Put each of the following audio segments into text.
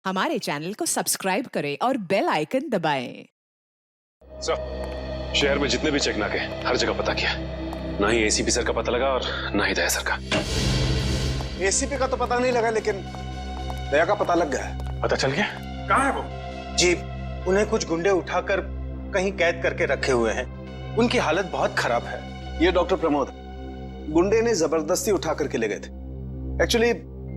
हमारे चैनल को सब्सक्राइब करें और बेल आइकन दबाएं। सर, शहर में जितने भी चेक नाके हर जगह पता किया, ना ही एसीपी सर का पता लगा और ना ही दया सर का। एसीपी का तो पता नहीं लगा, लेकिन दया का पता लग गया। पता चल गया? कहाँ है वो? जी, उन्हें कुछ गुंडे उठाकर कहीं कैद करके रखे हुए हैं। उनकी हालत बहुत खराब है। ये डॉक्टर प्रमोद, गुंडे ने जबरदस्ती उठा करके ले गए थे। एक्चुअली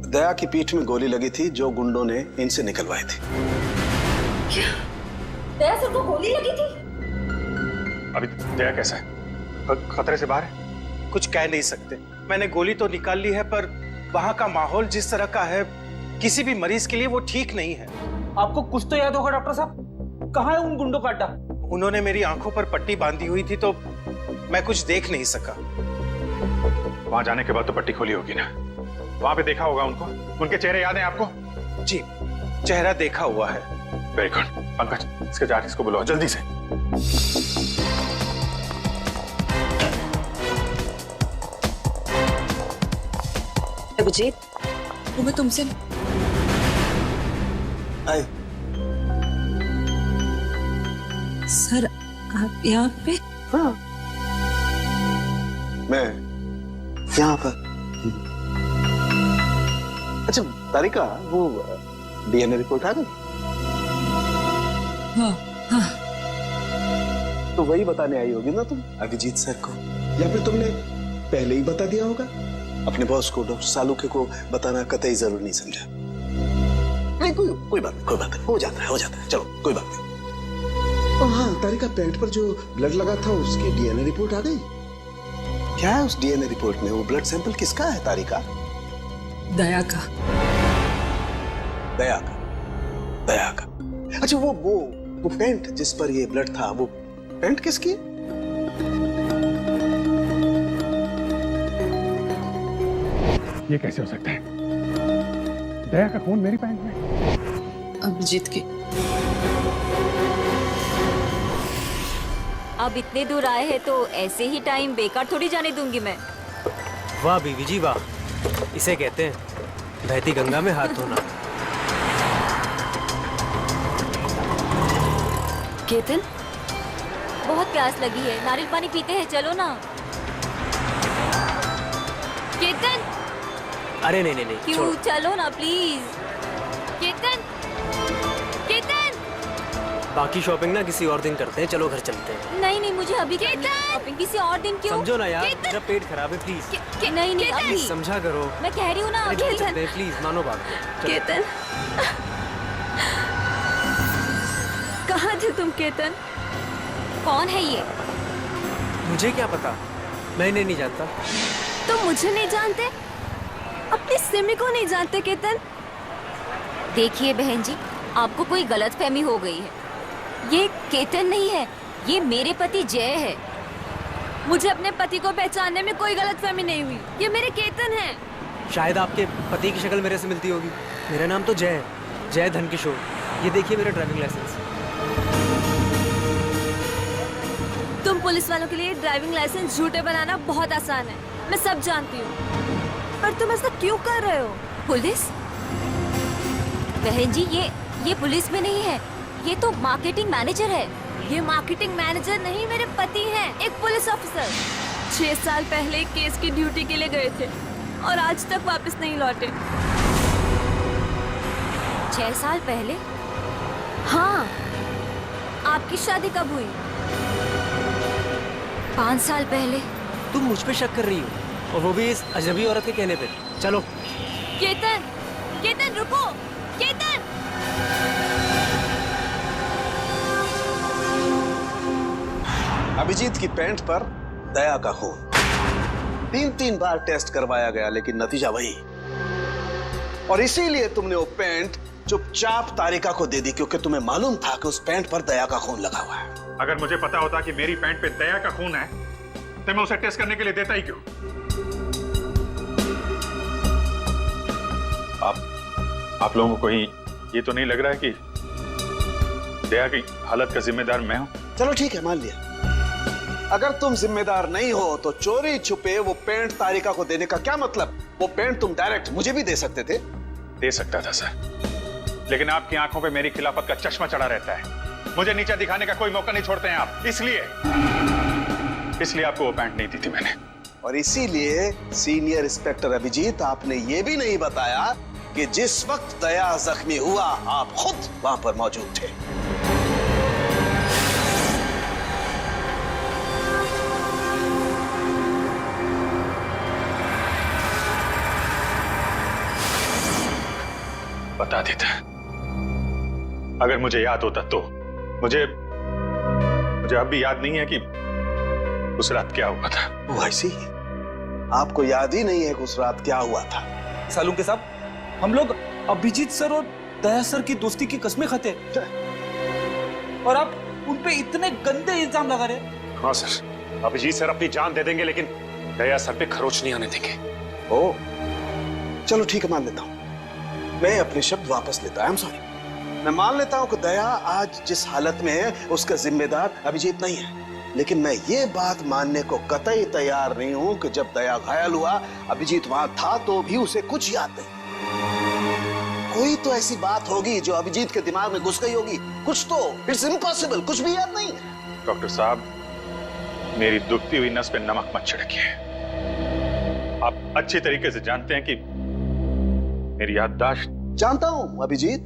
दया की पीठ में गोली लगी थी जो गुंडों ने इनसे निकलवाई थी। दया सर को गोली लगी थी? अभी दया कैसा है? खतरे से बाहर है? कुछ कह नहीं सकते। मैंने गोली तो निकाल ली है, पर वहां का माहौल जिस तरह का है, किसी भी मरीज के लिए वो ठीक नहीं है। आपको कुछ तो याद होगा डॉक्टर साहब, कहाँ है उन गुंडों का अड्डा? उन्होंने मेरी आंखों पर पट्टी बांधी हुई थी तो मैं कुछ देख नहीं सका। वहां जाने के बाद तो पट्टी खोली होगी ना? वहां पे देखा होगा उनको? उनके चेहरे याद हैं आपको? जी, चेहरा देखा हुआ है। Very good. पंकज, इसके जाके इसको बुलाओ जल्दी से। अभिजीत, तुम्हें तुमसे आए। सर, आप यहाँ पे? हाँ, मैं यहाँ पर। अच्छा तारिका, वो डीएनए रिपोर्ट आ गई? हाँ, हाँ। तो वही बताने आई होगी ना तुम अभिजीत सर को, या फिर तुमने पहले ही बता दिया होगा? अपने बॉस को, डॉक्टर सालुके को बताना कतई जरूरी नहीं समझा? नहीं, कोई बात नहीं, हो जाता है, चलो कोई बात नहीं। हाँ तारिका, पैंट पर जो ब्लड लगा था उसकी डीएनए रिपोर्ट आ गई? क्या है उस डीएनए रिपोर्ट में? वो ब्लड सैंपल किसका है तारिका? दया का। दया का। अच्छा, वो पेंट जिस पर ये ब्लड था, वो पेंट किसकी? ये कैसे हो सकता है? दया का खून मेरी पैंट में? अभिजीत की। अब इतने दूर आए हैं तो ऐसे ही टाइम बेकार थोड़ी जाने दूंगी मैं। वाह बीवी जी वाह, इसे कहते हैं बहती गंगा में हाथ धोना। केतन, बहुत प्यास लगी है, नारियल पानी पीते हैं, चलो ना। केतन, अरे नहीं क्यों? छोड़ो। चलो ना प्लीज। केतन, केतन। बाकी शॉपिंग ना किसी और दिन करते हैं, चलो घर चलते हैं। नहीं, मुझे अभी शॉपिंग किसी और दिन क्यों? समझो ना यार, मेरा पेट खराब है, प्लीज। नहीं अभी समझा करो। मैं कह रही हूँ ना। प्लीज मानो बात। केतन, कहाँ थे तुम केतन? कौन है ये? मुझे क्या पता, मैं इन्हें नहीं जानता। तुम मुझे नहीं जानते? अपनी सिमी को नहीं जानते केतन? देखिए बहन जी, आपको कोई गलतफहमी हो गई है। ये केतन नहीं है, ये मेरे पति जय है। मुझे अपने पति को पहचानने में कोई गलतफहमी नहीं हुई। ये मेरे केतन हैं। शायद आपके पति की शक्ल मेरे से मिलती होगी। मेरा नाम तो जय है, जय धनकिशोर। ये देखिए मेरा ड्राइविंग लाइसेंस। तुम पुलिस वालों के लिए ड्राइविंग लाइसेंस झूठे बनाना बहुत आसान है, मैं सब जानती हूँ। पर तुम ऐसा क्यों कर रहे हो? पुलिस? बहन जी, ये पुलिस में नहीं है, ये तो मार्केटिंग मैनेजर है। ये मार्केटिंग मैनेजर नहीं, मेरे पति हैं, एक पुलिस ऑफिसर। 6 साल पहले केस की ड्यूटी के लिए गए थे और आज तक वापस नहीं लौटे। 6 साल पहले? हाँ। आपकी शादी कब हुई? 5 साल पहले। तुम मुझ पे शक कर रही हो, और वो भी इस अजनबी औरत के कहने पे। चलो। केतन रुको, केतन। अभिजीत की पैंट पर दया का खून 3 बार टेस्ट करवाया गया, लेकिन नतीजा वही। और इसीलिए तुमने वो पैंट चुपचाप तारिका को दे दी, क्योंकि तुम्हें मालूम था कि उस पैंट पर दया का खून लगा हुआ है। अगर मुझे पता होता कि मेरी पैंट पे दया का खून है तो मैं उसे टेस्ट करने के लिए देता ही क्यों? आप लोगों को कहीं ये तो नहीं लग रहा है कि दया की हालत का जिम्मेदार मैं हूं? चलो ठीक है, मान लिया। अगर तुम जिम्मेदार नहीं हो तो चोरी छुपे वो पेंट तारिका को देने का क्या मतलब? वो पेंट तुम डायरेक्ट मुझे भी दे सकते थे। दे सकता था सर, लेकिन आपकी आंखों पे मेरी खिलाफत का चश्मा चढ़ा रहता है। मुझे नीचा दिखाने का कोई मौका नहीं छोड़ते हैं आप, इसलिए आपको वो पैंट नहीं दी थी मैंने। और इसीलिए सीनियर इंस्पेक्टर अभिजीत, आपने ये भी नहीं बताया कि जिस वक्त दया जख्मी हुआ आप खुद वहां पर मौजूद थे। बता देता, अगर मुझे याद होता तो। मुझे अब भी याद नहीं है कि उस रात क्या हुआ था। वो ऐसी ही आपको याद ही नहीं है कि उस रात क्या हुआ था। सालुंके साहब, हम लोग अभिजीत सर और दया सर की दोस्ती की कस्में खाते हैं और आप उन पे इतने गंदे इल्जाम लगा रहे। हाँ सर, अभिजीत सर अपनी जान दे देंगे लेकिन दया सर पे खरोच नहीं आने देंगे। ओ, चलो ठीक है, मान लेता हूं। मैं अपने शब्द वापस लेता हूं। I am sorry. मैं मान लेता हूं कि दया आज जिस हालत में है उसका जिम्मेदार अभिजीत नहीं है, लेकिन मैं ये बात मानने को कतई तैयार नहीं हूं कि जब दया घायल हुआ अभिजीत वहां था तो भी उसे कुछ याद नहीं। कोई तो ऐसी बात होगी जो अभिजीत के दिमाग में घुस गई होगी, कुछ तो। इट्स इम्पॉसिबल, कुछ भी याद नहीं है। डॉक्टर साहब, मेरी दुखती हुई नस पे नमक मत छिड़किए। आप अच्छी तरीके से जानते हैं कि मेरी याददाश्त। जानता हूं अभिजीत,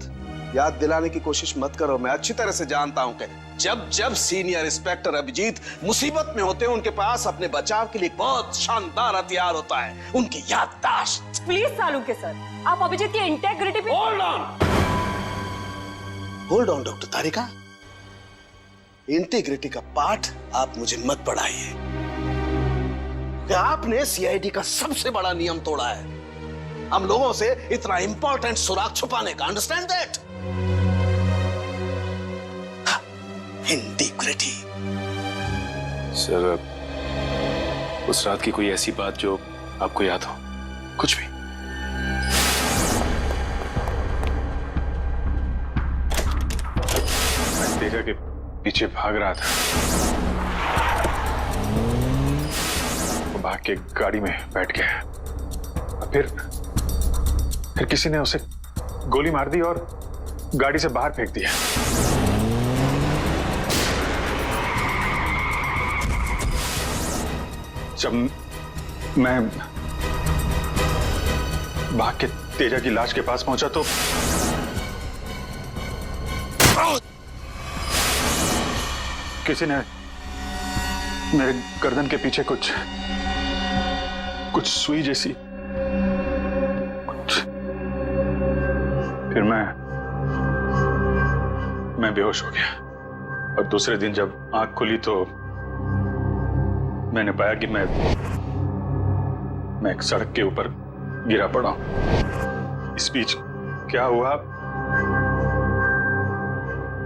याद दिलाने की कोशिश मत करो। मैं अच्छी तरह से जानता हूं कि जब सीनियर इंस्पेक्टर अभिजीत मुसीबत में होते हैं उनके पास अपने बचाव के लिए बहुत शानदार हथियार होता है, उनकी याददाश्त। प्लीज सालुंके सर, आप अभिजीत की इंटेग्रिटी पे hold on doctor Tarika, integrity का पाठ आप मुझे मत पढ़ाइए कि आपने सीआईडी का सबसे बड़ा नियम तोड़ा है, हम लोगों से इतना इंपॉर्टेंट सुराग छुपाने का। Understand that? इंटीग्रिटी। सर, उस रात की कोई ऐसी बात जो आपको याद हो? कुछ भी? मैं तेजा के पीछे भाग रहा था, वो भाग के गाड़ी में बैठ गया। फिर किसी ने उसे गोली मार दी और गाड़ी से बाहर फेंक दिया। जब मैं भाग के तेजा की लाश के पास पहुंचा तो किसी ने मेरे गर्दन के पीछे कुछ सुई जैसी फिर मैं बेहोश हो गया और दूसरे दिन जब आंख खुली तो मैंने पाया कि मैं एक सड़क के ऊपर गिरा पड़ा हूं। इस बीच क्या हुआ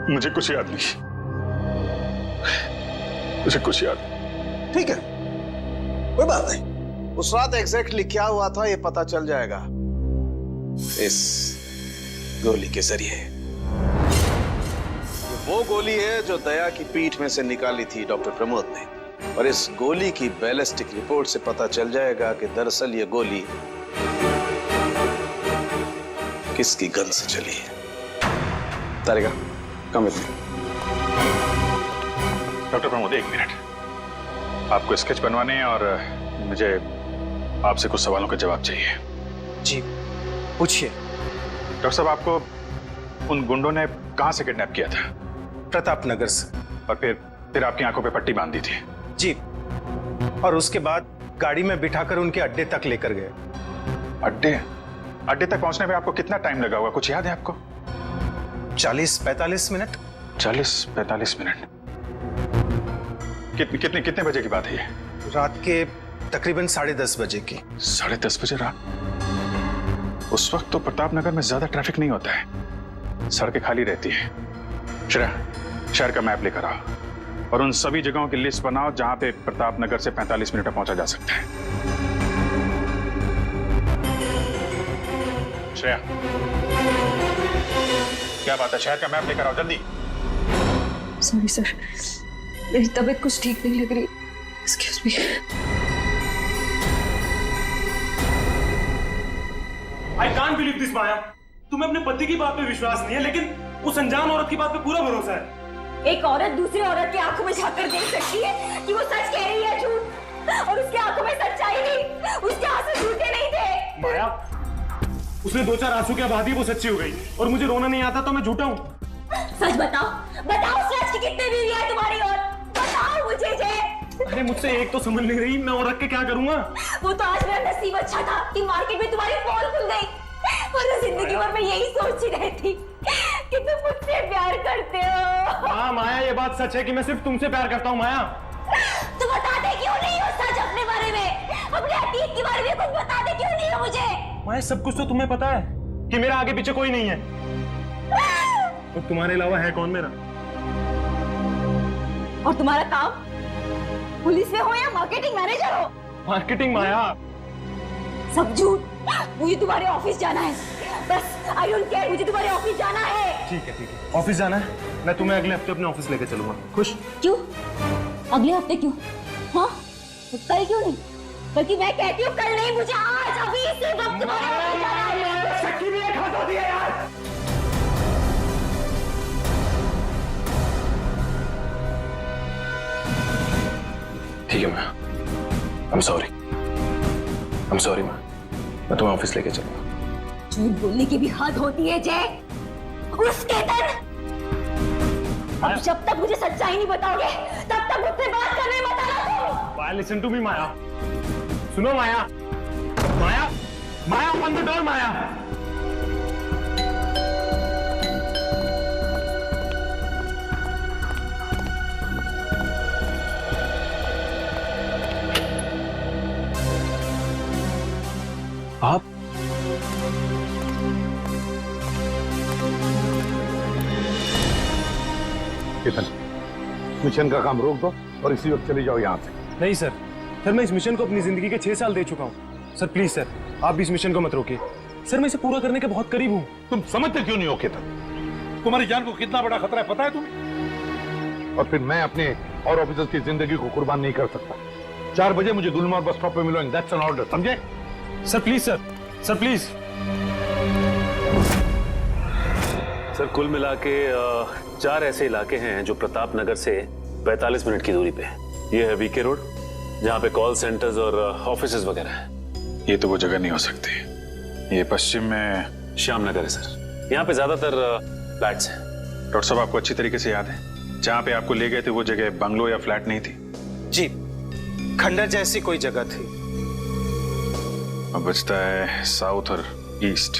मुझे कुछ याद नहीं, मुझे कुछ याद नहीं। ठीक है, कोई बात नहीं। उस रात एग्जैक्टली क्या हुआ था ये पता चल जाएगा इस गोली के जरिए। वो गोली है जो दया की पीठ में से निकाली थी डॉक्टर प्रमोद ने, और इस गोली की बैलिस्टिक रिपोर्ट से पता चल जाएगा कि दरअसल ये गोली किसकी गन से चली है। Tarika, come with me. Doctor Pramod, एक मिनट। आपको स्केच बनवाने हैं और मुझे आपसे कुछ सवालों के जवाब चाहिए। जी पूछिए। डॉक्टर साहब, आपको उन गुंडों ने कहां से किडनैप किया था? प्रताप नगर से। और फिर आपकी आंखों पे पट्टी बांध दी थी? जी, और उसके बाद गाड़ी में बिठाकर उनके अड्डे तक लेकर गए। अड्डे तक पहुंचने में आपको कितना टाइम लगा होगा, कुछ याद है आपको? 40-45 मिनट। 40-45 मिनट। कितने बजे की बात है ये? रात के तकरीबन 10:30 बजे की। 10:30 बजे रात? उस वक्त तो प्रताप नगर में ज्यादा ट्रैफिक नहीं होता है, सड़कें खाली रहती है। शहर का मैप लेकर आओ और उन सभी जगहों की लिस्ट बनाओ जहां पे प्रताप नगर से 45 मिनट में पहुंचा जा सकता है। श्रेया, क्या बात है? शहर का मैप लेकर आओ जल्दी। सॉरी सर, मेरी तबीयत कुछ ठीक नहीं लग रही। Excuse me. I can't believe this, Maya. तुम्हें अपने पति की बात पे विश्वास नहीं है, लेकिन उस अनजान औरत की बात पे पूरा भरोसा है। एक औरत दूसरी औरत की आंखों में झांककर देख सकती है कि वो सच कह रही है झूठ, और उसकी आंखों में सच्चाई नहीं, उसके आंसू झूठे नहीं थे। माया, उसने 2-4 आंसू क्या बहा दी, वो सच्ची हो गई, और मुझे रोना नहीं आता तो मैं झूठा हूँ। सच बताओ, बताओ सच की कितने बीवी है तुम्हारी, और बताओ मुझे जे। अरे मुझसे एक तो समझ नहीं रही, मैं और रख के क्या करूंगा? वो तो आज मेरा नसीब अच्छा था कि मार्केट में तुम्हारी पोल खुल गई, वरना जिंदगी भर मैं यही सोचती रहती कि तुम मुझसे प्यार करते हो। हाँ माया, ये बात सच है कि मैं सिर्फ तुमसे प्यार करता हूँ। माया, तुम बताते क्यों नहीं हो सच अपने बारे में, अपने अतीत के बारे में कुछ बताते क्यों नहीं हो मुझे? माया, सब कुछ तो तुम्हें पता है कि मेरा आगे पीछे कोई नहीं है, और तुम्हारे अलावा है कौन मेरा? और तुम्हारा काम पुलिस में हो या मार्केटिंग मैनेजर हो? मार्केटिंग? माया, सब झूठ। मुझे तुम्हारे ऑफिस जाना है, बस आई डोंट केयर, मुझे तुम्हारे ऑफिस जाना है। ठीक है, ऑफिस जाना है, मैं तुम्हें अगले हफ्ते अपने ऑफिस लेके चलूंगा। खुश? क्यों अगले हफ्ते क्यों? हाँ कल क्यों नहीं? बल्कि मैं कहती हूँ कल नहीं, मुझे आज अभी इसी वक्त तुम्हारे ऑफिस जाना है। शक्की भी एक हाथ होती है यार। ठीक है मैं, I'm sorry मैं तुम्हें ऑफिस लेके चलूंगा। झूठ बोलने की भी हद होती है जय। उस केतन, अब जब तक मुझे सच्चाई नहीं बताओगे तब तक मुझसे बात करने मत आना तुम। माया, लिसन टू मी माया, सुनो माया, ओपन द डोर माया। आप केतन, मिशन का काम रोक दो और इसी वक्त चले जाओ यहाँ से। नहीं सर, मैं इस मिशन को अपनी जिंदगी के 6 साल दे चुका हूँ। सर प्लीज सर, आप भी इस मिशन को मत रोकिए। सर मैं इसे पूरा करने के बहुत करीब हूँ। तुम समझते क्यों नहीं हो केतन? तुम्हारी जान को कितना बड़ा खतरा है पता है तुम्हें? और फिर मैं अपने और ऑफिसर्स की जिंदगी को कुर्बान नहीं कर सकता। 4 बजे मुझे गुलमोहर बस स्टॉप पे मिलो, एंड दैट्स एन ऑर्डर, समझे? Sir please sir please. Sir कुल मिला के 4 ऐसे इलाके हैं जो प्रताप नगर से 45 मिनट की दूरी पे है। ये है वीके रोड, जहाँ पे कॉल सेंटर्स और ऑफिसेज वगैरह हैं। ये तो वो जगह नहीं हो सकती। ये पश्चिम में श्याम नगर है सर, यहाँ पे ज्यादातर फ्लैट्स हैं। डॉक्टर साहब, आपको अच्छी तरीके से याद है जहाँ पे आपको ले गए थे वो जगह बंगलो या फ्लैट नहीं थी? जी, खंडर जैसी कोई जगह थी। अब बचता है साउथ और ईस्ट।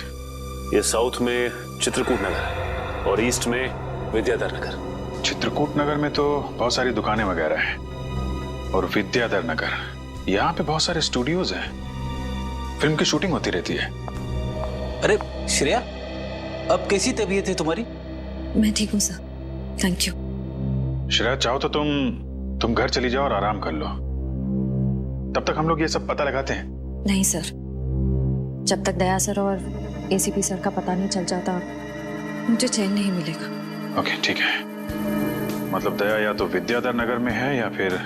ये साउथ में चित्रकूट नगर है और ईस्ट में विद्याधर नगर। चित्रकूट नगर में तो बहुत सारी दुकानें वगैरह हैं, और विद्याधर नगर यहाँ पे बहुत सारे स्टूडियोज हैं, फिल्म की शूटिंग होती रहती है। अरे श्रेया, अब कैसी तबीयत है तुम्हारी? मैं ठीक हूँ सर, थैंक यू। श्रेया, चाहो तो तुम घर चली जाओ और आराम कर लो, तब तक हम लोग ये सब पता लगाते हैं। नहीं सर, जब तक दया सर और एसीपी सर का पता नहीं चल जाता मुझे चैन नहीं मिलेगा। ओके ठीक है, मतलब दया या तो विद्याधर नगर में है या फिर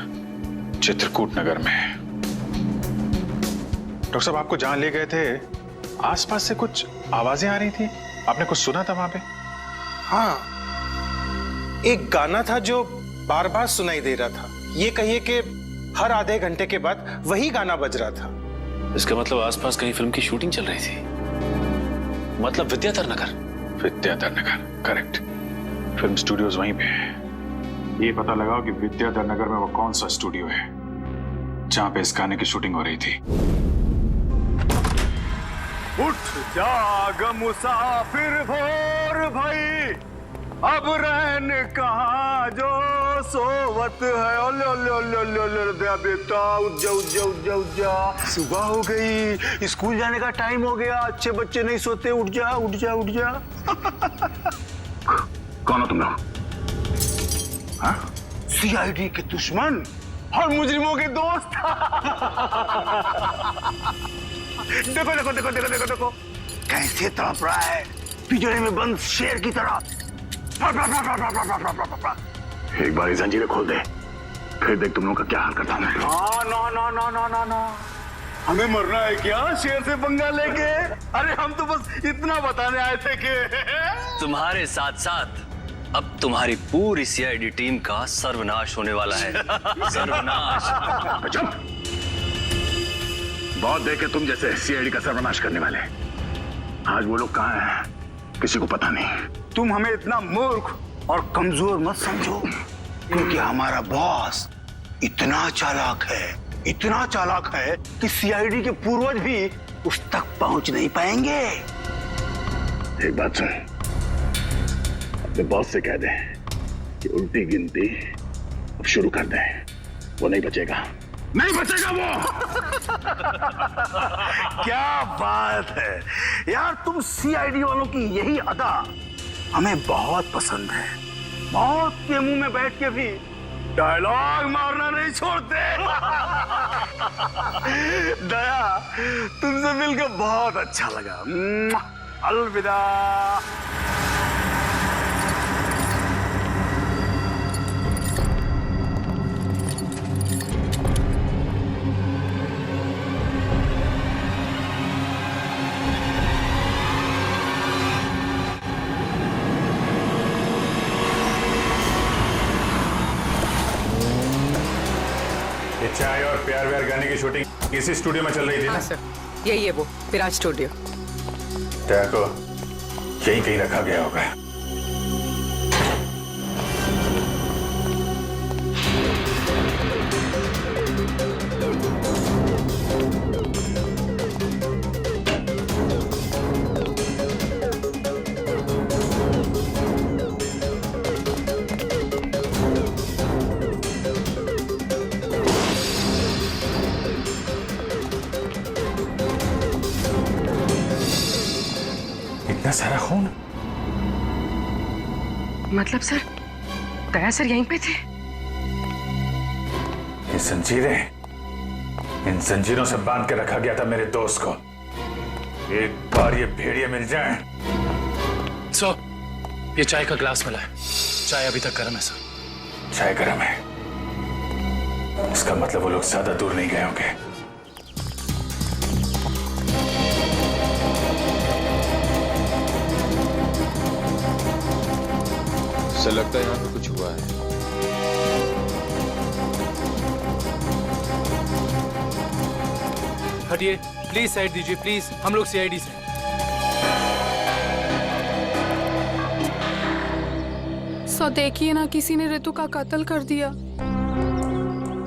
चित्रकूट नगर में है। डॉक्टर साहब, आपको जहां ले गए थे आसपास से कुछ आवाजें आ रही थी, आपने कुछ सुना था वहां पे? हाँ, एक गाना था जो बार बार सुनाई दे रहा था। ये कहिए कि हर आधे घंटे के बाद वही गाना बज रहा था। इसका मतलब आसपास कहीं फिल्म की शूटिंग चल रही थी, मतलब Vidyadhar Nagar. Vidyadhar Nagar, correct. Film studios वहीं पे है। ये पता लगाओ कि विद्याधर नगर में वो कौन सा स्टूडियो है जहां पे इस गाने की शूटिंग हो रही थी। उठ जाग मुसाफिर भोर भाई, अब रहन कहाँ जो सोवत है। ओले ओले ओले ओले ओले दया बेटा, उठ जा उठ जा उठ जा उठ जा, सुबह हो गई, स्कूल जाने का टाइम हो गया, अच्छे बच्चे नहीं सोते, उठ जा उठ जा उठ जा। कौन हो तुम लोग? सीआईडी के दुश्मन और मुजरिमों के दोस्त। देखो देखो देखो देखो देखो देखो कैसे तड़प रहा है पिंजरे में बंद शेर की तरह। एक बार जंजीरें खोल दे, फिर देख तुम लोगों का क्या हाल करता हूं। No no no no no no, हमें मरना है क्या शेर से पंगा लेके? अरे हम तो बस इतना बताने आए थे कि तुम्हारे साथ साथ अब तुम्हारी पूरी सीआईडी टीम का सर्वनाश होने वाला है। सर्वनाश। चुप। बहुत देखे तुम जैसे सीआईडी का सर्वनाश करने वाले। आज वो लोग कहाँ हैं किसी को पता नहीं। तुम हमें इतना मूर्ख और कमजोर मत समझो, क्योंकि हमारा बॉस इतना चालाक है कि सीआईडी के पूर्वज भी उस तक पहुंच नहीं पाएंगे। एक बात सुन, अपने बॉस से कह दे कि उल्टी गिनती अब शुरू कर दे। वो नहीं बचेगा वो। क्या बात है यार, तुम सीआईडी वालों की यही अदा हमें बहुत पसंद है। मौत के मुंह में बैठ के भी डायलॉग मारना नहीं छोड़ते। दया, तुमसे मिलकर बहुत अच्छा लगा। अलविदा। चाय और प्यार व्यार गाने की शूटिंग इसी स्टूडियो में चल रही थी ना? सर, यही है वो विराज स्टूडियो। क्या को यहीं कहीं रखा गया होगा। इतना सारा खून? मतलब सर, दया सर यहीं पे थे? ये जंजीरें, इन जंजीरों से बांध के रखा गया था मेरे दोस्त को। एक बार ये भेड़िए मिल जाएं। सर, ये चाय का ग्लास मिला है। चाय अभी तक गर्म है सर। चाय गर्म है, इसका मतलब वो लोग ज्यादा दूर नहीं गए होंगे। ऐसा लगता है यहाँ पे कुछ हुआ है। हटिए प्लीज, साइड दीजिए प्लीज, हम लोग सीआईडी से। सो देखिए ना, किसी ने ऋतु का कत्ल कर दिया।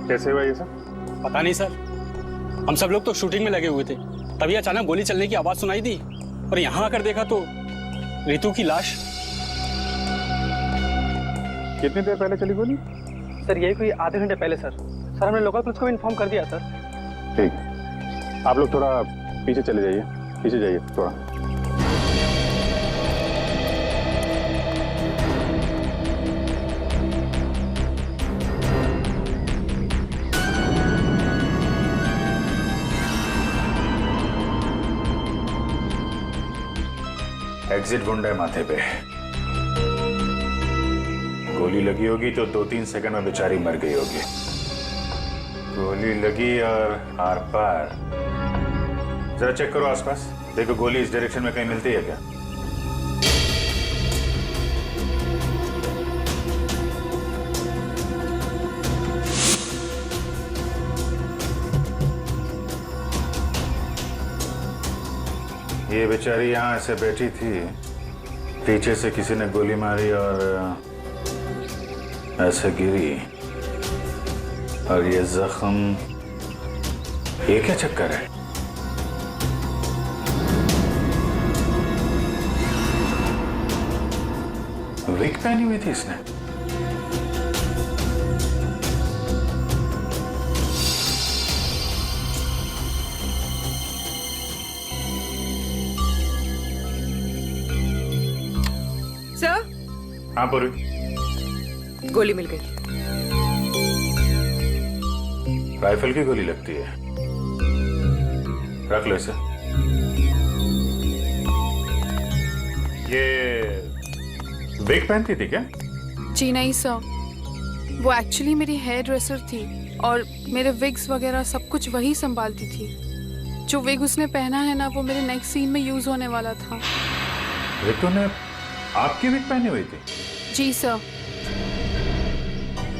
कैसे हुआ ये सब? पता नहीं सर, हम सब लोग तो शूटिंग में लगे हुए थे, तभी अचानक गोली चलने की आवाज सुनाई दी और यहाँ आकर देखा तो ऋतु की लाश। कितनी देर पहले चली गोली? सर यही कोई आधे घंटे पहले सर। सर हमने लोकल पुलिस को भी इन्फॉर्म कर दिया सर। ठीक, आप लोग थोड़ा पीछे चले जाइए, पीछे जाइए थोड़ा। एग्जिट ढूंढ है माथे पे। गोली लगी होगी तो 2-3 सेकंड में बेचारी मर गई होगी। गोली लगी और आर पार। जरा चेक करो आसपास, देखो गोली इस डायरेक्शन में कहीं मिलती है क्या? ये बेचारी यहाँ ऐसे बैठी थी, पीछे से किसी ने गोली मारी और ऐसे गिरी, और ये जख्म, ये क्या चक्कर है? विग पहनी हुई थी इसने। सर, हाँ पूरी, गोली मिल गई। राइफल की गोली लगती है, रख लो इसे। ये विग पहनती थी क्या? जी नहीं सर, वो एक्चुअली मेरी हेयर ड्रेसर थी और मेरे विग्स वगैरह सब कुछ वही संभालती थी। जो विग उसने पहना है ना, वो मेरे नेक्स्ट सीन में यूज होने वाला था। रितु ने आपकी विग पहनी हुई थी? जी सर।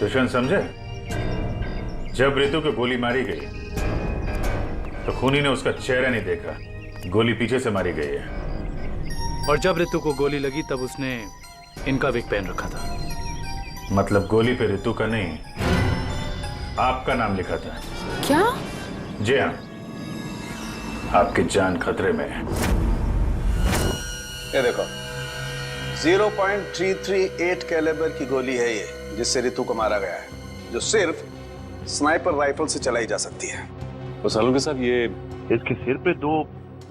दुष्यंत समझे, जब रितु को गोली मारी गई तो खूनी ने उसका चेहरा नहीं देखा, गोली पीछे से मारी गई है। और जब रितु को गोली लगी तब उसने इनका विग पहन रखा था। मतलब गोली पे रितु का नहीं, आपका नाम लिखा था। क्या? जी हाँ, आपकी जान खतरे में है। ये देखो, 0.338 कैलिबर की गोली है ये, जिससे रितु को मारा गया है, जो सिर्फ स्नाइपर राइफल से चलाई जा सकती है। तो सालों के साथ ये इसके सिर पे 2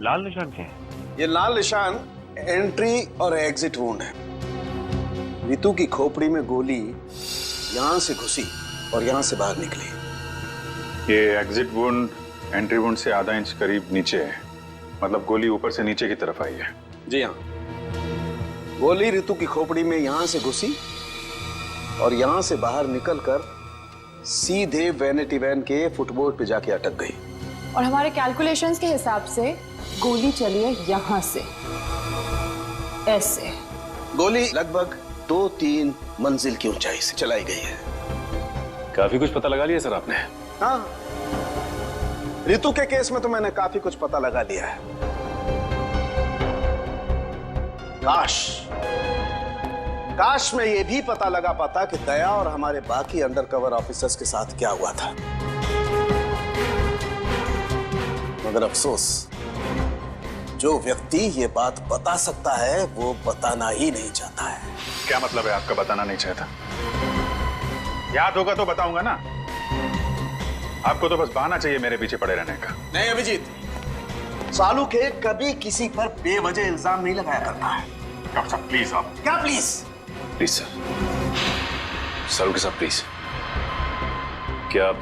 लाल निशान क्या है? ये लाल निशान एंट्री और एग्जिट वुंड है। रितु की खोपड़ी में गोली यहां से घुसी और यहां से बाहर निकली। ये एग्जिट वुंड एंट्री वुंड से आधा इंच करीब नीचे है, मतलब गोली ऊपर से नीचे की तरफ आई है। जी हाँ, गोली रितु की खोपड़ी में यहां से घुसी और यहां से बाहर निकलकर सीधे वैनिटी वैन के फुटबोर्ड पे जाके अटक गई। और हमारे कैलकुलेशंस के हिसाब से गोली चली है यहां से, ऐसे। गोली लगभग 2-3 मंजिल की ऊंचाई से चलाई गई है। काफी कुछ पता लगा लिया सर आपने? हाँ, रितु के केस में तो मैंने काफी कुछ पता लगा लिया है। काश मैं ये भी पता लगा पाता कि दया और हमारे बाकी अंडरकवर ऑफिसर्स के साथ क्या हुआ था, मगर अफसोस, जो व्यक्ति ये बात बता सकता है वो बताना ही नहीं चाहता है। क्या मतलब है आपका बताना नहीं चाहता? याद होगा तो बताऊंगा ना। आपको तो बस बहाना चाहिए मेरे पीछे पड़े रहने का। नहीं अभिजीत, सालू के कभी किसी पर बेवजह इल्जाम नहीं लगाया करता है। डॉक्टर साहब प्लीज। आप क्या प्लीज? प्लीज सर, सालू के साथ प्लीज, क्या आप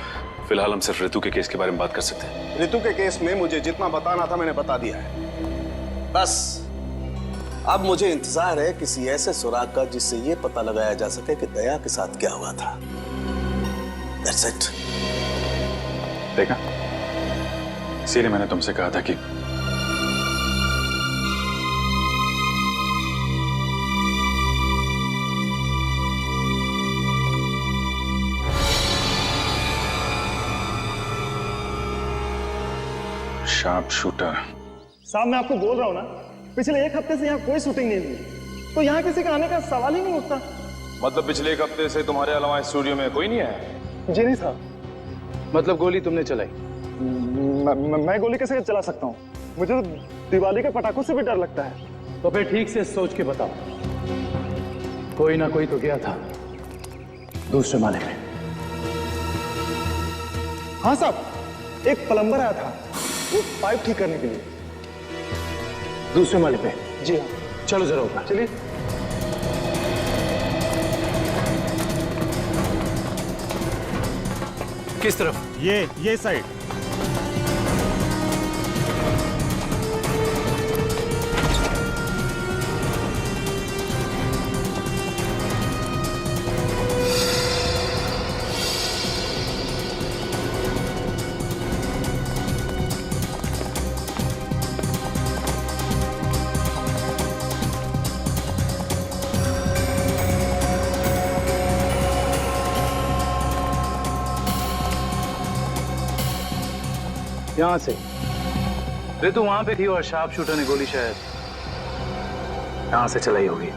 फिलहाल हम सिर्फ रितु के केस के बारे में बात कर सकते हैं? रितु के केस में मुझे जितना बताना था मैंने बता दिया है। बस अब मुझे इंतजार है किसी ऐसे सुराग का जिससे ये पता लगाया जा सके कि दया के साथ क्या हुआ था। That's it. देखा, इसीलिए मैंने तुमसे कहा था कि शार्प शूटर। साहब मैं आपको बोल रहा हूँ ना, पिछले 1 हफ्ते से यहाँ कोई शूटिंग नहीं हुई, तो यहाँ किसी का आने का सवाल ही नहीं उठता। मतलब पिछले 1 हफ्ते से तुम्हारे अलावा स्टूडियो में कोई नहीं आया? जी नहीं साहब। मतलब गोली तुमने चलाई? मैं गोली कैसे चला सकता हूँ? मुझे तो दिवाली के पटाखों से भी डर लगता है। तो फिर ठीक से सोच के बताओ, कोई ना कोई तो गया था दूसरे माले में। हाँ साहब, एक प्लम्बर आया था वो पाइप ठीक करने के लिए। दूसरे माले पे? जी हाँ। चलो जरा ऊपर चलिए। किस तरफ? ये साइड। यहां से रितु वहां पे थी और शार्प शूटर ने गोली शायद यहां से चलाई होगी।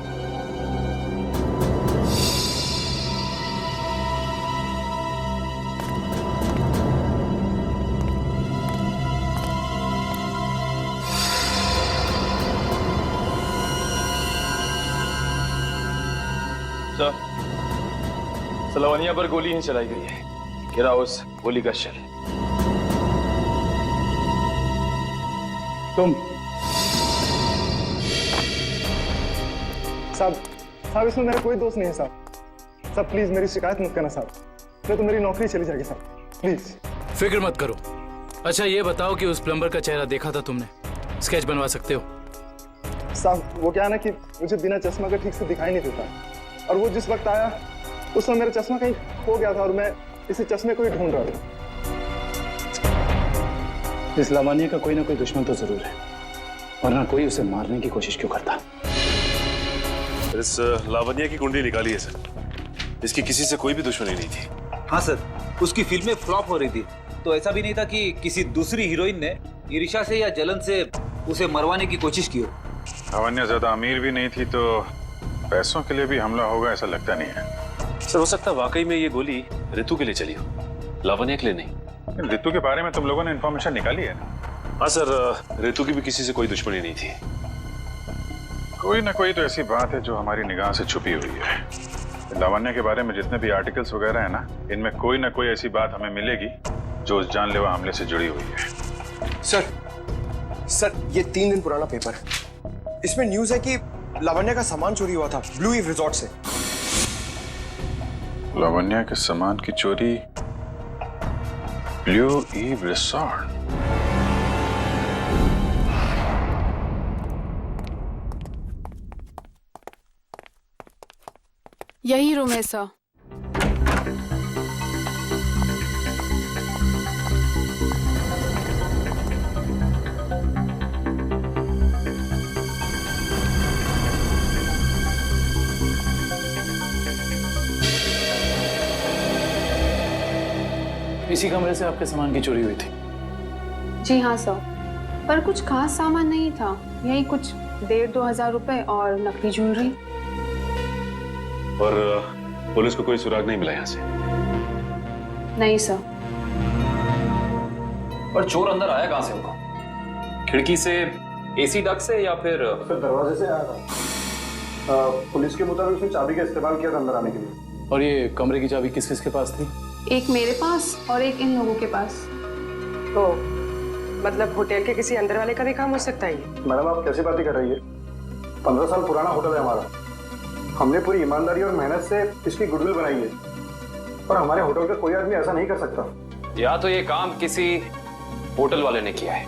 सलवानिया पर गोली ही चलाई गई है। गिरा उस गोली का शेल। तुम साहब इसमें मेरा कोई दोस्त नहीं है साहब। प्लीज मेरी शिकायत मत करना साहब, नहीं तो मेरी नौकरी चली जाएगी साहब, प्लीज। फिक्र मत करो। अच्छा ये बताओ कि उस प्लम्बर का चेहरा देखा था तुमने? स्केच बनवा सकते हो? साहब वो क्या है ना कि मुझे बिना चश्मा का ठीक से दिखाई नहीं देता, और वो जिस वक्त आया उस समय मेरा चश्मा कहीं खो गया था और मैं इसी चश्मे को ही ढूंढ रहा था। इस लावण्य का कोई ना कोई दुश्मन तो जरूर है, वरना कोई उसे मारने की कोशिश क्यों करता? इस लावण्य की कुंडली निकाली है सर। इसकी किसी से कोई भी दुश्मनी नहीं थी। हाँ सर, उसकी फिल्में फ्लॉप हो रही थी, तो ऐसा भी नहीं था कि किसी दूसरी हीरोइन ने ईर्ष्या से या जलन से उसे मरवाने की कोशिश की हो। लावण्य ज्यादा अमीर भी नहीं थी, तो पैसों के लिए भी हमला होगा ऐसा लगता नहीं है। सर हो सकता है वाकई में ये गोली ऋतु के लिए चली हो, लावण्य के लिए नहीं। ऋतु के बारे में तुम लोगों ने इन्फॉर्मेशन निकाली है ना? हाँ सर, ऋतु की भी किसी से कोई दुश्मनी नहीं थी। कोई ना कोई तो ऐसी बात है जो हमारी निगाह से छुपी हुई है। लावण्य के बारे में जितने भी आर्टिकल्स वगैरह है ना, इनमें कोई ना कोई ऐसी बात हमें मिलेगी जो उस जानलेवा हमले से जुड़ी हुई है। सर ये 3 दिन पुराना पेपर है। इसमें न्यूज़ है कि लावण्य का सामान चोरी हुआ था ब्लू ईव रिजॉर्ट से। लावण्य के सामान की चोरी ब्लू ईव रिसॉर्ट? यही रूम है सर। इसी कमरे से आपके सामान की चोरी हुई थी? जी हाँ सर, पर कुछ खास सामान नहीं था, यही कुछ 1,500-2 हजार रुपए और नकली ज्वेलरी। और पुलिस को कोई सुराग नहीं मिला यहाँ से? नहीं सर। पर चोर अंदर आया कहाँ से होगा? खिड़की से, एसी डक्ट से, या फिर दरवाजे से आया था। पुलिस के मुताबिक उसने चाबी का इस्तेमाल किया था अंदर आने के लिए। और ये कमरे की चाबी किस किस के पास थी? एक मेरे पास और एक इन लोगों के पास। ओ, मतलब होटल के किसी अंदर वाले का भी काम हो सकता है ये? मैडम आप कैसी बातें कर रही है? 15 साल पुराना होटल है हमारा। हमने पूरी ईमानदारी और मेहनत से इसकी गुडविल बनाई है, और हमारे होटल का कोई आदमी ऐसा नहीं कर सकता। या तो ये काम किसी होटल वाले ने किया है,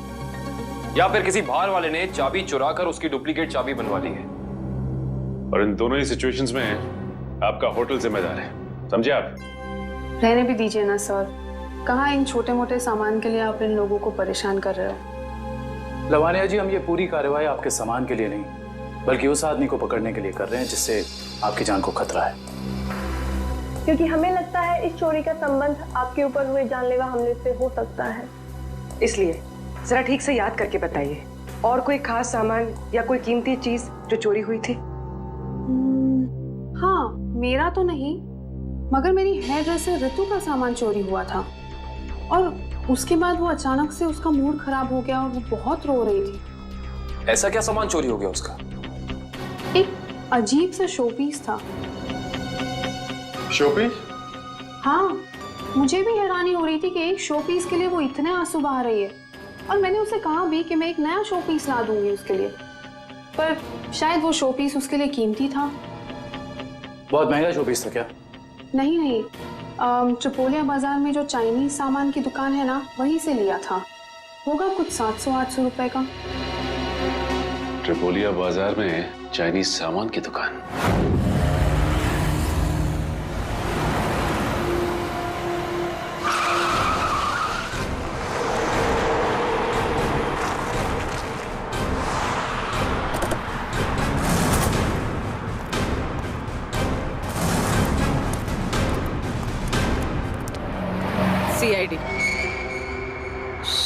या फिर किसी बाहर वाले ने चाबी चुरा कर उसकी डुप्लीकेट चाबी बनवा ली है। और इन दोनों ही सिचुएशंस में आपका होटल जिम्मेदार है, समझे आप? रहने भी दीजिए ना सर, कहाँ इन छोटे मोटे सामान के लिए आप इन लोगों को परेशान कर रहे हो? लावण्य जी, हम ये पूरी कार्रवाई आपके सामान के लिए नहीं, बल्कि उस आदमी को पकड़ने के लिए कर रहे हैं जिससे आपकी जान को खतरा है। क्योंकि हमें लगता है इस चोरी का संबंध आपके ऊपर हुए जानलेवा हमले से हो सकता है। इसलिए जरा ठीक से याद करके बताइए, और कोई खास सामान या कोई कीमती चीज जो चोरी हुई थी? हाँ, मेरा तो नहीं, मगर मेरी हेयर ड्रेसर ऋतु का सामान चोरी हुआ था, और उसके बाद वो अचानक से उसका मूड खराब हो गया और वो बहुत रो रही थी। ऐसा क्या सामान चोरी हो गया उसका? एक अजीब सा शोपीस था। शोपीस? हाँ, मुझे भी हैरानी हो रही थी कि एक शोपीस के लिए वो इतने आंसू बहा रही है, और मैंने उसे कहा भी कि मैं एक नया शोपीस ला दूंगी उसके लिए, पर शायद वो शोपीस उसके लिए कीमती था। बहुत महंगा शोपीस था क्या? नहीं, चपोलिया बाजार में जो चाइनीज सामान की दुकान है ना, वहीं से लिया था। होगा कुछ 700-800 रुपए का। ट्रिपोलिया बाजार में चाइनीज सामान की दुकान?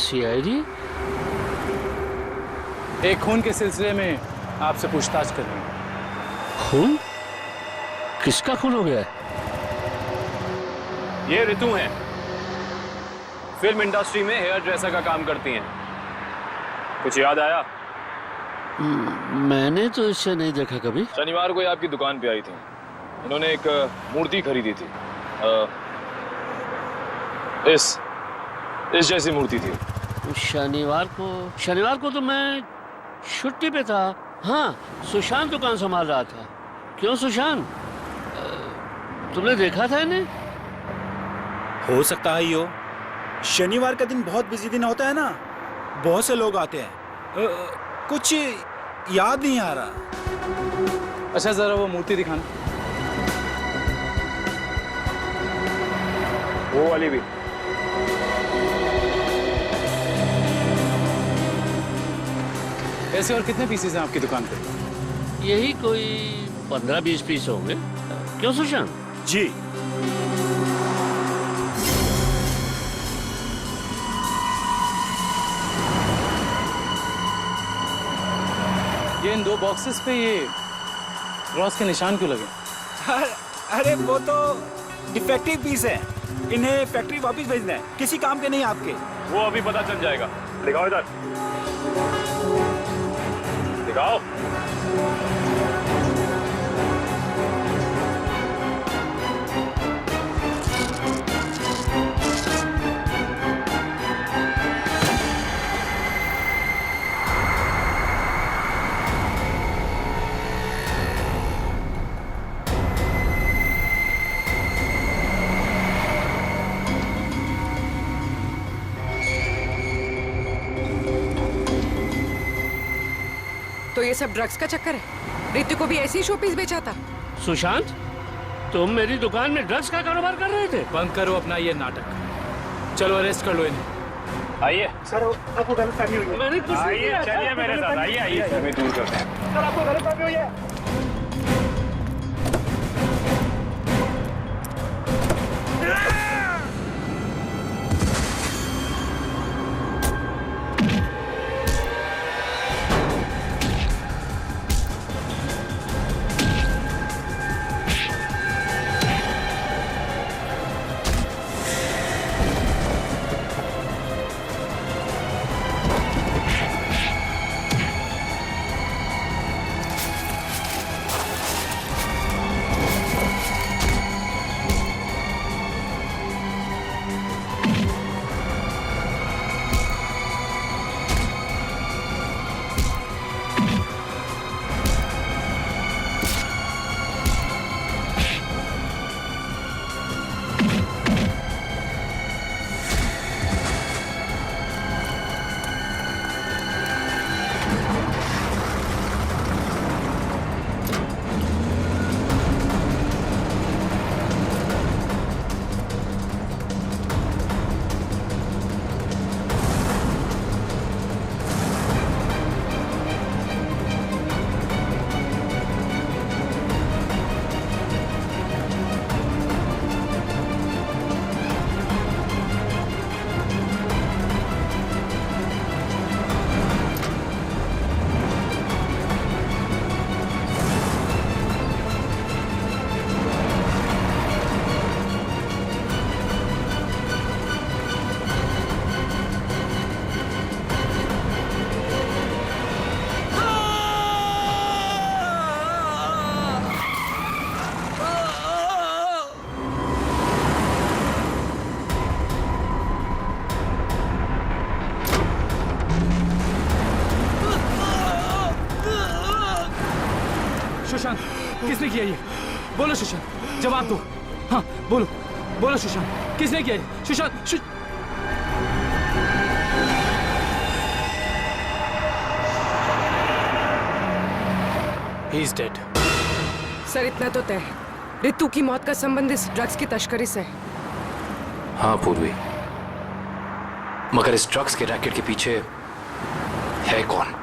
सीआईडी? एक खून के सिलसिले में आपसे पूछताछ कर रही हूँ। खून? किसका खून हो गया है? ये ऋतु हैं, फिल्म इंडस्ट्री में हेयर ड्रेसर का काम करती हैं। कुछ याद आया? मैंने तो इसे नहीं देखा कभी। शनिवार को ये आपकी दुकान पे आई थी। इन्होंने एक मूर्ति खरीदी थी, इस जैसी मूर्ति थी। शनिवार को तो मैं छुट्टी पे था। हाँ, सुशांत दुकान संभाल रहा था। क्यों सुशांत, तुमने देखा था इन्हें? हो सकता है यो, शनिवार का दिन बहुत बिजी दिन होता है ना, बहुत से लोग आते हैं। कुछ याद नहीं आ रहा। अच्छा, जरा वो मूर्ति दिखाना। वो वाली भी। ऐसे और कितने पीसेस हैं आपकी दुकान पे? यही कोई 15-20 पीस होंगे। क्यों सुशांत? जी। ये इन 2 बॉक्सेस पे ये क्रॉस के निशान क्यों लगे? अरे वो तो डिफेक्टिव पीस है, इन्हें फैक्ट्री वापस भेजना है, किसी काम के नहीं आपके। वो अभी पता चल जाएगा। दिखाओ इधर, दिखाओ। तो ये सब ड्रग्स का चक्कर है? रितु को भी ऐसी शोपीस बेचा था? सुशांत, तुम मेरी दुकान में ड्रग्स का कारोबार कर रहे थे? बंद करो अपना ये नाटक, चलो अरेस्ट कर लो इन्हें। आइए सर, आपको गलतफहमी हुई है। मैंने कुछ नहीं किया। चलिए मेरे साथ, आइए हमें दूर करते हैं। सर, आपको गलतफहमी हुई है। सुशांत, किसने किया ये? बोलो सुशांत, जवाब दो। हाँ बोलो, बोलो सुशांत, किसने किया ये? Sushant, He is dead. Sir, इतना तो तय है, रितु की मौत का संबंध इस ड्रग्स की तस्करी से है। हाँ पूर्वी, मगर इस ड्रग्स के रैकेट के पीछे है कौन?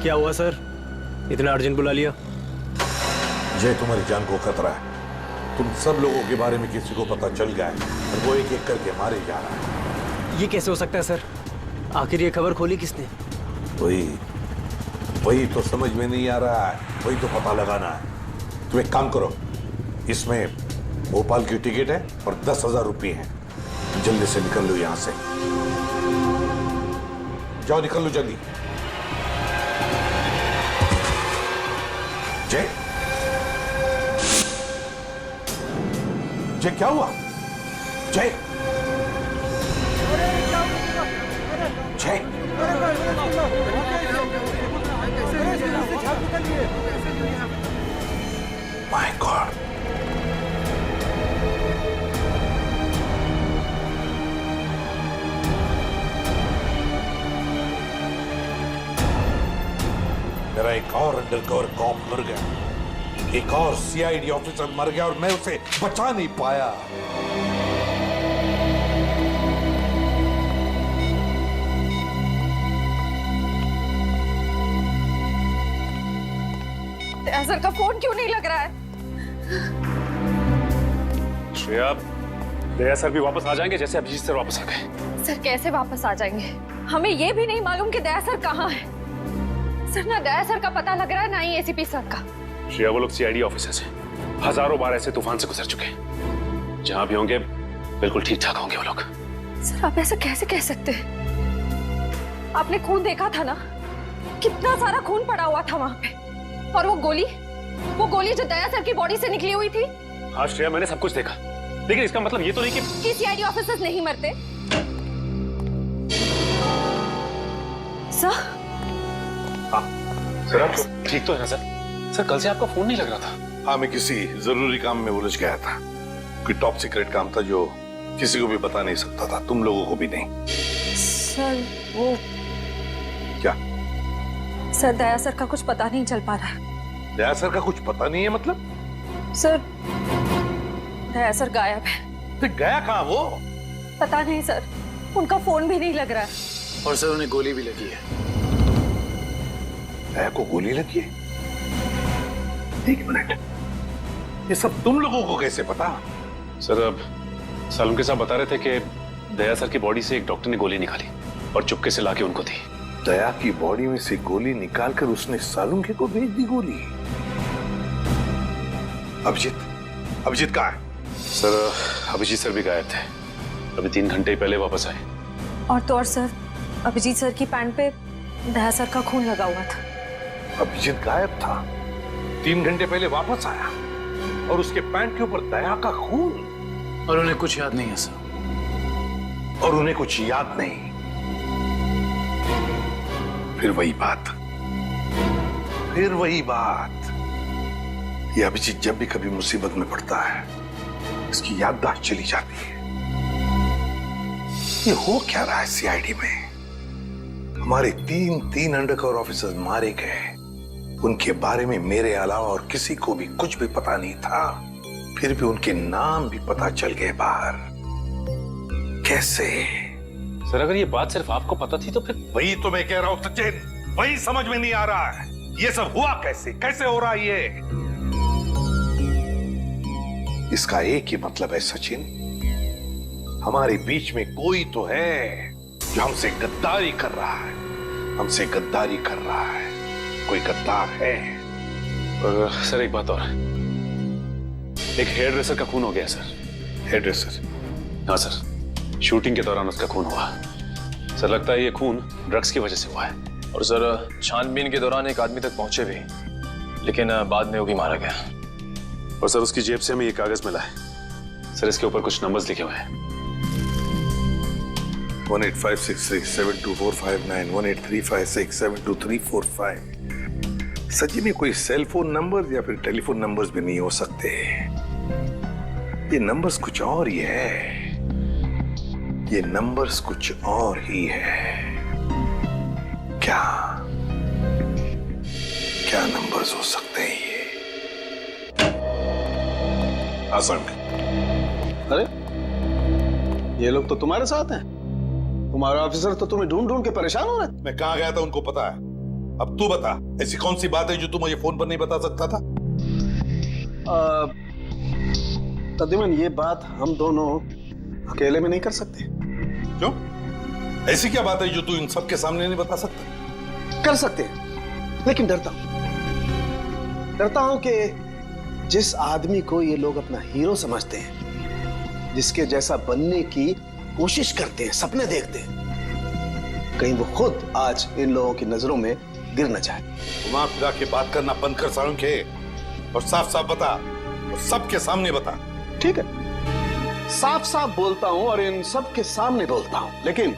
क्या हुआ सर, इतना अर्जेंट बुला लिया? जय, तुम्हारी जान को खतरा है। तुम सब लोगों के बारे में किसी को पता चल गया है और वो एक एक करके मारे जा रहा है। ये कैसे हो सकता है सर? आखिर ये खबर खोली किसने? वही वही तो समझ में नहीं आ रहा है, वही तो पता लगाना है। तुम एक काम करो, इसमें भोपाल की टिकट है और 10,000 रुपये है। जल्दी से निकल लो यहां से, जाओ निकल लो जल्दी। जय, जय क्या हुआ? जय, जय, माय गॉड, मेरा एक और अंडरकवर कॉप मर गया, एक और सीआईडी ऑफिसर मर गया और मैं उसे बचा नहीं पाया। सर का फोन क्यों नहीं लग रहा है? श्रेया, दया सर भी वापस आ जाएंगे जैसे अभिजीत सर वापस आ गए। सर कैसे वापस आ जाएंगे? हमें ये भी नहीं मालूम कि दया सर कहाँ है। सर ना दया सर का पता लग रहा है ना ही एसीपी सर का। श्रेया, वो लोग सीआईडी ऑफिसर्स हैं, हजारों बार ऐसे तूफान से गुजर चुके हैं। जहां भी होंगे बिल्कुल ठीक ठाक होंगे वो लोग। सर आप ऐसा कैसे कह सकते हैं? आपने खून देखा था ना, कितना सारा खून पड़ा हुआ था वहां पे। और वो गोली जो दया सर की बॉडी से निकली हुई थी। हाँ श्रेया, मैंने सब कुछ देखा, लेकिन इसका मतलब ये तो नहीं कि सीआईडी ऑफिसर्स नहीं मरते। सर, हाँ सर, आप ठीक तो है ना सर? सर कल से आपका फोन नहीं लग रहा था। हाँ, मैं किसी जरूरी काम में उलझ गया था। कोई टॉप सीक्रेट काम था जो किसी को भी बता नहीं सकता था, तुम लोगों को भी नहीं। सर वो क्या? सर दया सर का कुछ पता नहीं चल पा रहा है। दया सर का कुछ पता नहीं है मतलब? सर दया सर गायब है। तो गया कहाँ वो? पता नहीं सर, उनका फोन भी नहीं लग रहा है। और सर उन्हें गोली भी लगी है। दया को गोली लगी है? एक मिनट, ये सब तुम लोगों को कैसे पता? सर अब सालुंके साहब बता रहे थे कि दया सर की बॉडी से एक डॉक्टर ने गोली निकाली और चुपके से लाके उनको दी। दया की बॉडी में से गोली निकालकर उसने सालुंके को भेज दी गोली। अभिजीत कहाँ है? सर अभिजीत सर भी गायब थे, अभी 3 घंटे पहले वापस आए। और तो और सर, अभिजीत सर की पैंट पे दया सर का खून लगा हुआ था। अभिजीत गायब था, 3 घंटे पहले वापस आया और उसके पैंट के ऊपर दया का खून। और उन्हें कुछ याद नहीं है सर। और उन्हें कुछ याद नहीं। फिर वही बात। ये अभिजीत जब भी कभी मुसीबत में पड़ता है, इसकी याददाश्त चली जाती है। ये हो क्या रहा है सीआईडी में? हमारे 3 अंडरकवर ऑफिसर्स मारे गए, उनके बारे में मेरे अलावा और किसी को भी कुछ भी पता नहीं था, फिर भी उनके नाम भी पता चल गए बाहर। कैसे? सर अगर ये बात सिर्फ आपको पता थी तो फिर? वही तो मैं कह रहा हूं सचिन, वही समझ में नहीं आ रहा है। ये सब हुआ कैसे हो रहा है ये? इसका एक ही मतलब है सचिन, हमारे बीच में कोई तो है जो हमसे गद्दारी कर रहा है। कोई गद्दार है। और सर एक बात और, एक हेयर ड्रेसर का खून हो गया सर। Hairdresser? हाँ सर, शूटिंग के दौरान उसका खून हुआ। सर लगता है ये खून ड्रग्स की वजह से हुआ है। और सर छानबीन के दौरान एक आदमी तक पहुंचे भी, लेकिन बाद में वो भी मारा गया। और सर उसकी जेब से हमें ये कागज मिला है सर, इसके ऊपर कुछ नंबर्स लिखे हुए हैं। 1856372459 1835672345। सच में कोई सेल फोन नंबर या फिर टेलीफोन नंबर्स भी नहीं हो सकते। ये नंबर्स कुछ और ही है। ये नंबर्स कुछ और ही है। क्या नंबर्स हो सकते हैं ये? आसंग, अरे ये लोग तो तुम्हारे साथ हैं। तुम्हारा ऑफिसर तो तुम्हें ढूंढ ढूंढ के परेशान हो रहे। मैं कहाँ गया था उनको पता है। अब तू बता, ऐसी कौन सी बात है जो तू मुझे फोन पर नहीं बता सकता था? तकरीबन ये बात हम दोनों अकेले में नहीं कर सकते। क्यों? ऐसी क्या बात है जो तू इन सब के सामने नहीं बता सकता? कर सकते हैं, लेकिन डरता हूं कि जिस आदमी को ये लोग अपना हीरो समझते हैं, जिसके जैसा बनने की कोशिश करते हैं, सपने देखते हैं, कहीं वो खुद आज इन लोगों की नजरों में गिर न जाए। घुमा फिरा के बात करना बंद कर सालुंखे और साफ साफ बता, और सबके सामने बता। ठीक है, साफ साफ बोलता हूं और इन सब के सामने बोलता हूं, लेकिन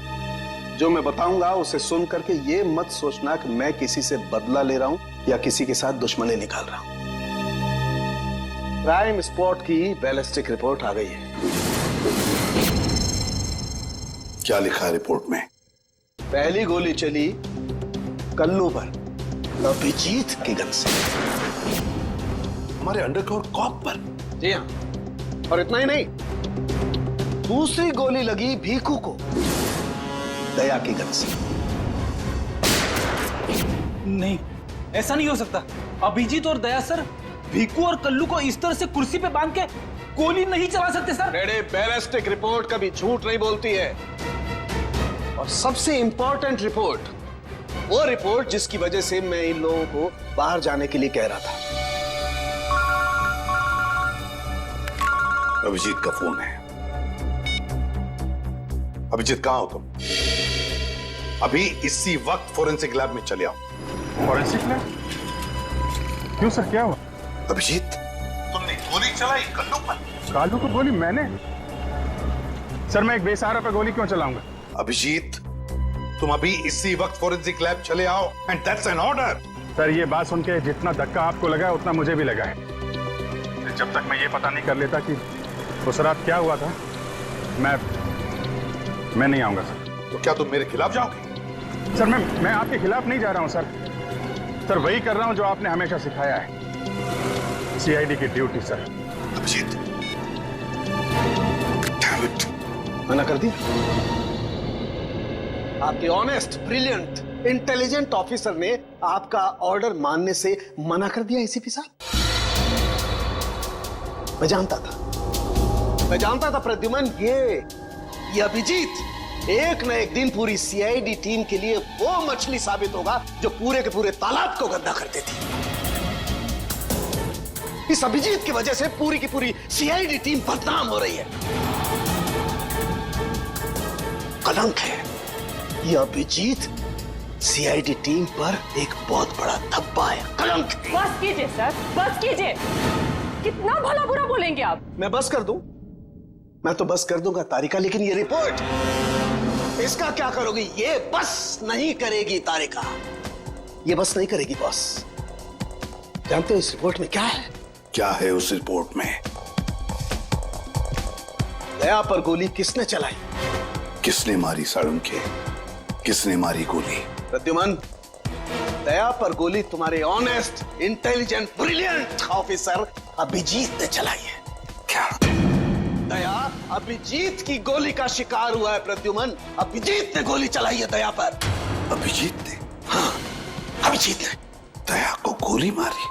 जो मैं बताऊंगा उसे सुन करके ये मत सोचना कि मैं किसी से बदला ले रहा हूं या किसी के साथ दुश्मनी निकाल रहा हूं। क्राइम स्पॉट की बैलिस्टिक रिपोर्ट आ गई है। क्या लिखा है रिपोर्ट में? पहली गोली चली कल्लू पर, अभिजीत की गन से, हमारे अंडरकवर कॉप पर। जी हाँ, और इतना ही नहीं, दूसरी गोली लगी भीखू को, दया की गन से। नहीं, ऐसा नहीं हो सकता। अभिजीत और दया सर भीकू और कल्लू को इस तरह से कुर्सी पे बांध के गोली नहीं चला सकते सर। रेडे, बैलिस्टिक रिपोर्ट कभी झूठ नहीं बोलती है। और सबसे इंपॉर्टेंट रिपोर्ट, वो रिपोर्ट जिसकी वजह से मैं इन लोगों को बाहर जाने के लिए कह रहा था। अभिजीत का फोन है। अभिजीत कहां हो तुम? अभी इसी वक्त फोरेंसिक लैब में चले आओ। Forensic lab? क्यों सर, क्या हुआ? अभिजीत, तुमने गोली चलाई कल्लू पर। कालू को गोली मैंने? सर मैं एक बेसहारा पे गोली क्यों चलाऊंगा? अभिजीत, तुम अभी इसी वक्त फोरेंसिक लैब चले आओ, and that's an order. Sir ये बात सुन के जितना धक्का आपको लगा है उतना मुझे भी लगा है। जब तक मैं ये पता नहीं कर लेता कि उस रात क्या हुआ था, मैं नहीं आऊंगा सर। तो क्या तुम मेरे खिलाफ जाओगे? सर मैं आपके खिलाफ नहीं जा रहा हूं सर। सर वही कर रहा हूं जो आपने हमेशा सिखाया है, सीआईडी की ड्यूटी सर। अभिजीत, मना कर दिया? आपके ऑनेस्ट, ब्रिलियंट, इंटेलिजेंट ऑफिसर ने आपका ऑर्डर मानने से मना कर दिया एसीपी साहब? मैं जानता था प्रद्युमन, ये अभिजीत एक न एक दिन पूरी सीआईडी टीम के लिए वो मछली साबित होगा जो पूरे के पूरे तालाब को गंदा कर देती। इस अभिजीत की वजह से पूरी की पूरी सीआईडी टीम बदनाम हो रही है। कलंक है ये अभिजीत, सीआईडी टीम पर एक बहुत बड़ा धब्बा है, कलंक। बस कीजिए सर, बस कीजिए। कितना भला बुरा बोलेंगे आप? मैं बस कर दूं? मैं तो बस कर दूंगा तारिका, लेकिन ये रिपोर्ट, इसका क्या करोगी? ये बस नहीं करेगी तारिका, ये बस नहीं करेगी बॉस। जानते हो इस रिपोर्ट में क्या है? क्या है उस रिपोर्ट में? दया पर गोली किसने चलाई? किसने मारी सालुंखे? किसने मारी गोली? प्रद्युमन, दया पर गोली तुम्हारे honest, intelligent, brilliant officer Abhijeet ने चलाई है। क्या? दया अभिजीत की गोली का शिकार हुआ है प्रद्युमन। अभिजीत ने गोली चलाई है दया पर। अभिजीत ने? हाँ, अभिजीत ने दया को गोली मारी।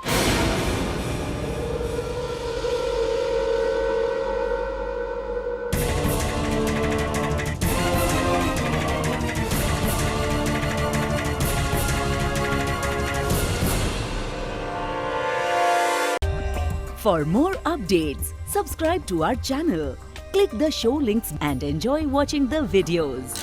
For more updates, subscribe to our channel, click the show links and enjoy watching the videos.